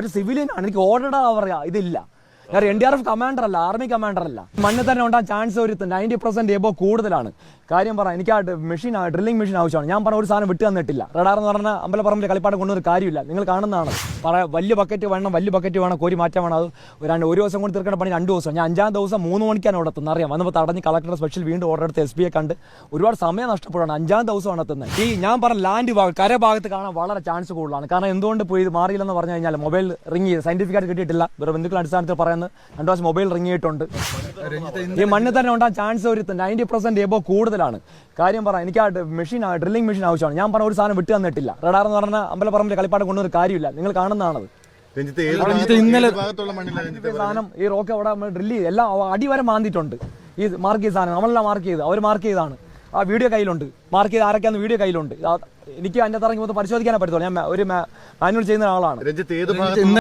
ഒരു സിവിലിയനാണ്, എനിക്ക് ഓർഡർ പറയാ ഇതില്ല. ഞാൻ NDRF കമാൻഡർ അല്ല, ആർമി കമാൻഡർ അല്ല. മണ്ണിൽ തന്നെ ഉണ്ടാകാൻ ചാൻസ് ഒരു 90% എബോ കൂടുതലാണ്. കാര്യം പറ, എനിക്ക് ആ മെഷീൻ ഡ്രില്ലിംഗ് മെഷീൻ ആവശ്യമാണ്. ഞാൻ പറഞ്ഞ ഒരു സാധനം വിട്ടു തന്നിട്ടില്ല. റഡാർ എന്ന് പറഞ്ഞാൽ അമ്പലപ്പറമ്പിൽ കളിപ്പാട്ടം കൊണ്ടൊരു കാര്യമില്ല. നിങ്ങൾ കാണുന്നതാണ്. വലിയ ബക്കറ്റ് വേണം, കോരി മാറ്റാൻ വേണം. അത് ഒരു ദിവസം കൊണ്ട് തീർക്കേണ്ട പണി 2 ദിവസം. ഞാൻ 5-ാം ദിവസം 3 മണിക്കാണ് അവിടെ എത്തുന്നത്. അറിയാം, വന്നപ്പോൾ തടഞ്ഞ് കളക്ടർ സ്പെഷ്യൽ വീണ്ടും ഓർഡർ എടുത്ത് SPയെ കണ്ട് ഒരുപാട് സമയം നഷ്ടപ്പെടുകയാണ്. 5-ാം ദിവസമാണ് എത്തുന്നത്. ഈ ഞാൻ പറഞ്ഞ ലാൻഡ് ഭാഗം കരഭാഗത്ത് കാണാൻ വളരെ ചാൻസ് കൂടുതലാണ്. കാരണം എന്തുകൊണ്ട് പോയി ഇത് മാറിയില്ലെന്ന് പറഞ്ഞു കഴിഞ്ഞാൽ മൊബൈൽ റിംഗ് ചെയ്ത് സയന്റിഫിക് ആയിട്ട് കിട്ടിയിട്ടില്ല. വേറെ ബന്ധുക്കളുടെ അടിസ്ഥാനത്തിൽ പറയുന്നത് 2 പ്രാവശ്യം മൊബൈൽ റിംഗ് ചെയ്തിട്ടുണ്ട്. ഈ മണ്ണിൽ തന്നെ ഉണ്ടാകാൻ ചാൻസ് ഒരു 90% എബോ കൂടുതലാണ്. കാര്യം പറ, എനിക്ക് ആ ഡ്രില്ലിംഗ് മെഷീൻ ആവശ്യമാണ്. ഞാൻ പറഞ്ഞ ഒരു സാധനം വിട്ടു തന്നിട്ടില്ല. റഡാർ എന്ന് പറഞ്ഞാൽ അമ്പലപ്പറമ്പിൽ കളിപ്പാട്ടം കൊണ്ടൊരു കാര്യമില്ല. നിങ്ങൾ കാണുന്നതാണത്. ഇന്നലെ സാധനം ഈ റോക്ക് അവിടെ ഡ്രില്ല് ചെയ്ത് എല്ലാം അടി വരെ മാന്തിയിട്ടുണ്ട്. ഈ മാർക്ക് ചെയ്ത സാധനം നമ്മളെല്ലാം മാർക്ക് ചെയ്ത് അവർ മാർക്ക് ചെയ്താണ്. ആ വീഡിയോ കയ്യിലുണ്ട്, മാർക്ക് ചെയ്ത് ആരൊക്കെയാന്ന് വീഡിയോ കയ്യിലുണ്ട്. എനിക്ക് അതിൻ്റെ ഇറങ്ങി മൊത്തം പരിശോധിക്കാനേ പറ്റത്തുള്ളൂ. ഞാൻ ഒരു മാനുവൽ ചെയ്യുന്ന ആളാണ്.